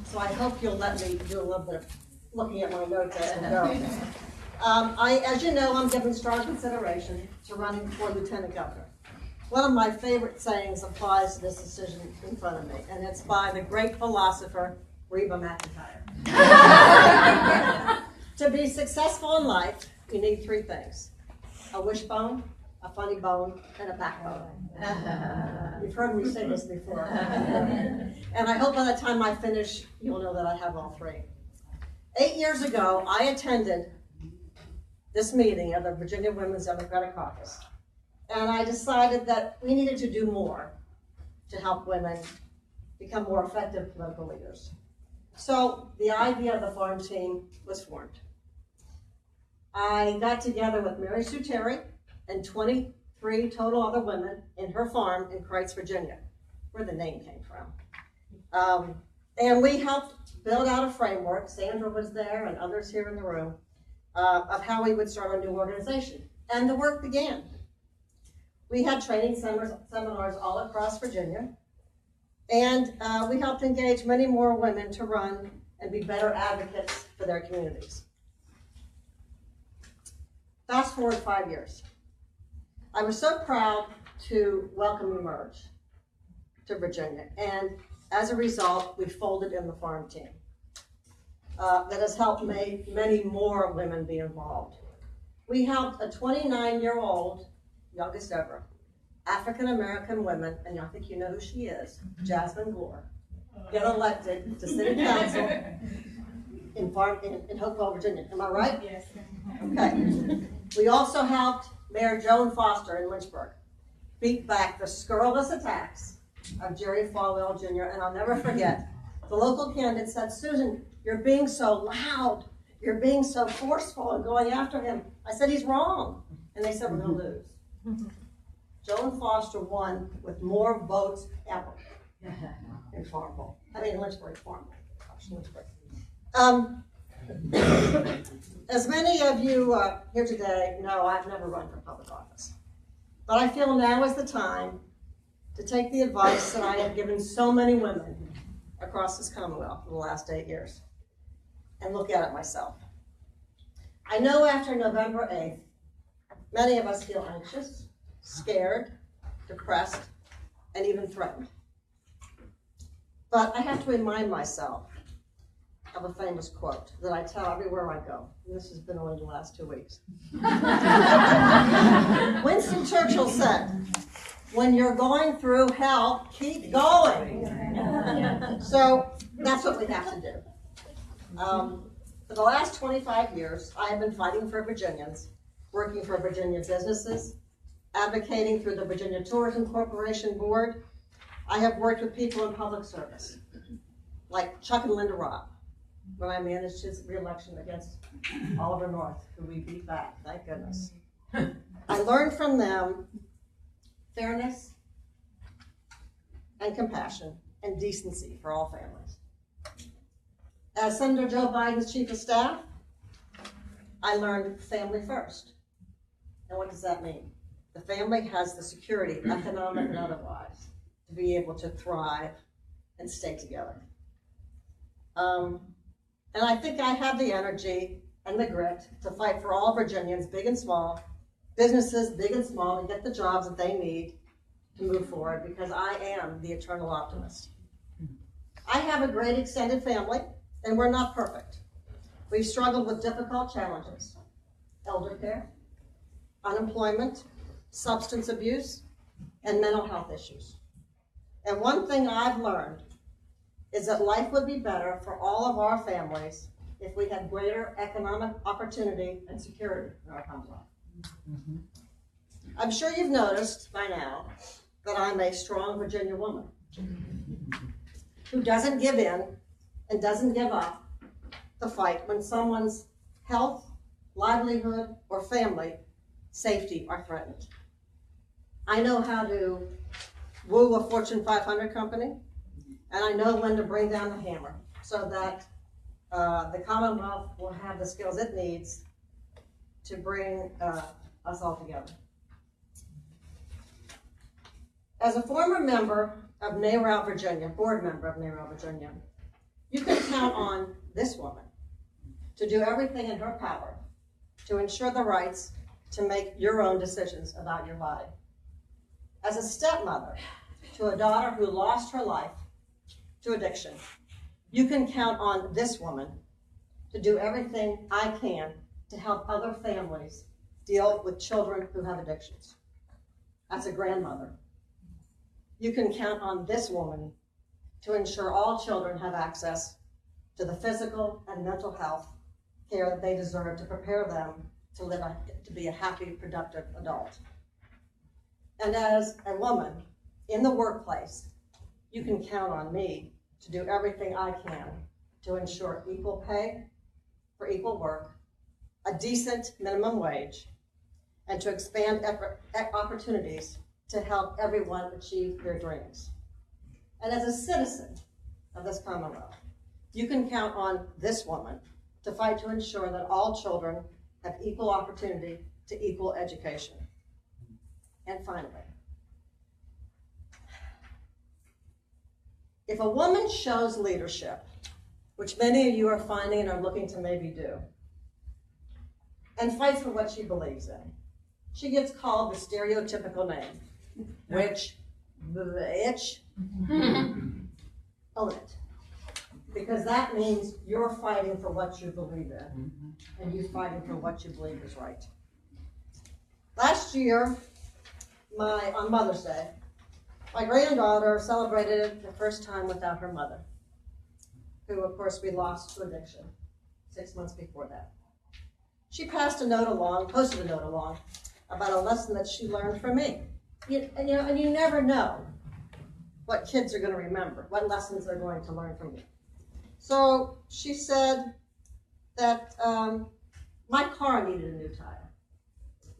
So I hope you'll let me do a little bit of looking at my notes as we go. As you know, I'm giving strong consideration to running for lieutenant governor. One of my favorite sayings applies to this decision in front of me, and it's by the great philosopher Reba McEntire. To be successful in life, you need three things: a wishbone, a funny bone, and a backbone. You've heard me say this before. And I hope by the time I finish, you'll know that I have all three. 8 years ago, I attended this meeting of the Virginia Women's Democratic Caucus, and I decided that we needed to do more to help women become more effective political leaders. So the idea of the farm team was formed. I got together with Mary Sue Terry and 23 total other women in her farm in Kreitz, Virginia, where the name came from. And we helped build out a framework. Sandra was there and others here in the room, of how we would start a new organization. And the work began. We had training seminars all across Virginia, and we helped engage many more women to run and be better advocates for their communities. Fast forward 5 years. I was so proud to welcome Emerge to Virginia, and as a result, we folded in the farm team. That has helped make many more women be involved. We helped a 29-year-old, youngest ever, African-American woman, and I think you know who she is, Jasmine Gore, get elected to city council in Hopewell, Virginia. Am I right? Yes. Okay. We also helped Mayor Joan Foster in Lynchburg beat back the scurrilous attacks of Jerry Falwell Jr., and I'll never forget, the local candidate said, "Susan, you're being so loud, you're being so forceful and going after him." I said, "He's wrong." And they said, "We're going to lose." Joan Foster won with more votes ever in Farmville. Lynchburg, Farmville. Lynchburg. As many of you here today know, I've never run for public office. But I feel now is the time to take the advice that I have given so many women across this Commonwealth for the last 8 years and look at it myself. I know after November 8th, many of us feel anxious, scared, depressed, and even threatened. But I have to remind myself of a famous quote that I tell everywhere I go. And this has been only the last 2 weeks. Winston Churchill said, "When you're going through hell, keep going." So that's what we have to do. For the last 25 years, I have been fighting for Virginians, working for Virginia businesses, advocating through the Virginia Tourism Corporation Board. I have worked with people in public service, like Chuck and Linda Robb, when I managed his re-election against Oliver North, who we beat back, thank goodness. I learned from them fairness and compassion and decency for all families. As Senator Joe Biden's chief of staff, I learned family first. And what does that mean? The family has the security, economic and otherwise, to be able to thrive and stay together. And I think I have the energy and the grit to fight for all Virginians, big and small, businesses big and small, to get the jobs that they need to move forward, because I am the eternal optimist. I have a great extended family, and we're not perfect. We've struggled with difficult challenges: elder care, unemployment, substance abuse, and mental health issues. And one thing I've learned is that life would be better for all of our families if we had greater economic opportunity and security in our Commonwealth. I'm sure you've noticed by now that I'm a strong Virginia woman who doesn't give in and doesn't give up the fight when someone's health, livelihood, or family safety are threatened. I know how to woo a Fortune 500 company, and I know when to bring down the hammer so that the Commonwealth will have the skills it needs to bring us all together. As a former member of NARAL Virginia, board member of NARAL Virginia, You can count on this woman to do everything in her power to ensure the rights to make your own decisions about your body. As a stepmother to a daughter who lost her life to addiction, you can count on this woman to do everything I can to help other families deal with children who have addictions. As a grandmother, you can count on this woman to ensure all children have access to the physical and mental health care that they deserve to prepare them to be a happy, productive adult. And as a woman in the workplace, you can count on me to do everything I can to ensure equal pay for equal work, a decent minimum wage, and to expand opportunities to help everyone achieve their dreams. And as a citizen of this Commonwealth, you can count on this woman to fight to ensure that all children have equal opportunity to equal education. And finally, if a woman shows leadership, which many of you are finding and are looking to maybe do, and fights for what she believes in, she gets called the stereotypical name, which, bitch, own it. Because that means you're fighting for what you believe in, and you're fighting for what you believe is right. Last year, on Mother's Day, my granddaughter celebrated the first time without her mother, who, of course, we lost to addiction 6 months before that. She posted a note along about a lesson that she learned from me. And you never know what kids are going to remember, what lessons they're going to learn from you. So she said that my car needed a new tire,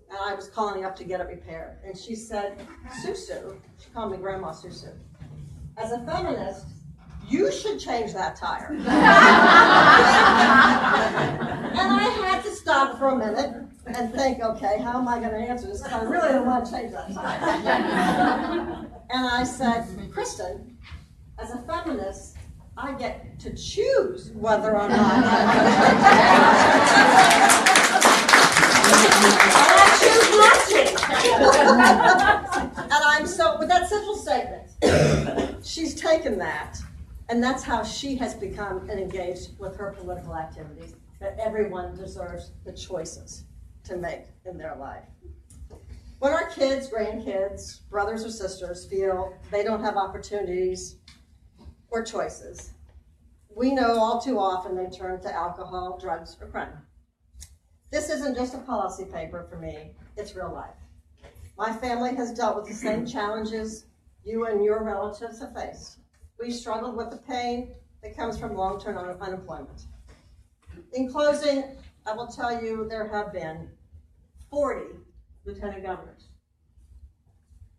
and I was calling up to get it repaired. And she said, Susu, she called me Grandma Susu, as a feminist, you should change that tire. And I had to stop for a minute and think, okay, how am I going to answer this? Because I really don't want to change that tire. And I said, Kristen, as a feminist, I get to choose whether or not I choose not to. And I'm so, with that simple statement, she's taken that, and that's how she has become and engaged with her political activities, that everyone deserves the choices to make in their life. When our kids, grandkids, brothers or sisters feel they don't have opportunities or choices, we know all too often they turn to alcohol, drugs, or crime. This isn't just a policy paper for me, it's real life. My family has dealt with the same challenges you and your relatives have faced. We've struggled with the pain that comes from long-term unemployment. In closing, I will tell you there have been 40 lieutenant governors.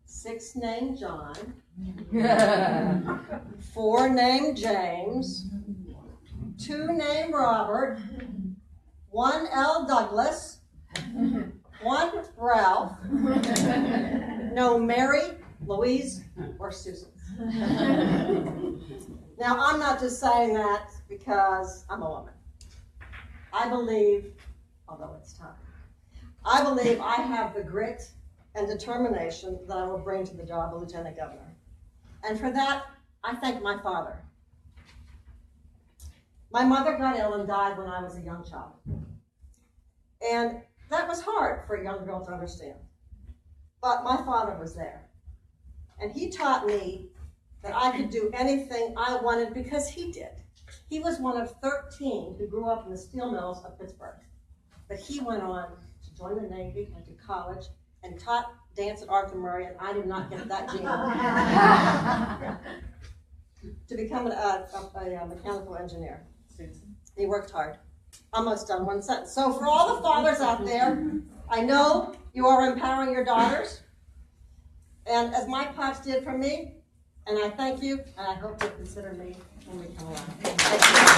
6 named John, 4 named James, 2 named Robert, 1 L. Douglas, 1 Ralph, no Mary, Louise, or Susan. Now, I'm not just saying that because I'm a woman. I believe, although it's time, I believe I have the grit and determination that I will bring to the job of lieutenant governor. And for that, I thank my father. My mother got ill and died when I was a young child. And that was hard for a young girl to understand. But my father was there. And he taught me that I could do anything I wanted because he did. He was one of 13 who grew up in the steel mills of Pittsburgh. But he went on to join the Navy, went to college, and taught dance at Arthur Murray, and I did not get that gene. To become a mechanical engineer. He worked hard. Almost done, 1 sentence. So for all the fathers out there, I know you are empowering your daughters, and as my pops did for me, and I thank you, and I hope you consider me when we come along. Thank you.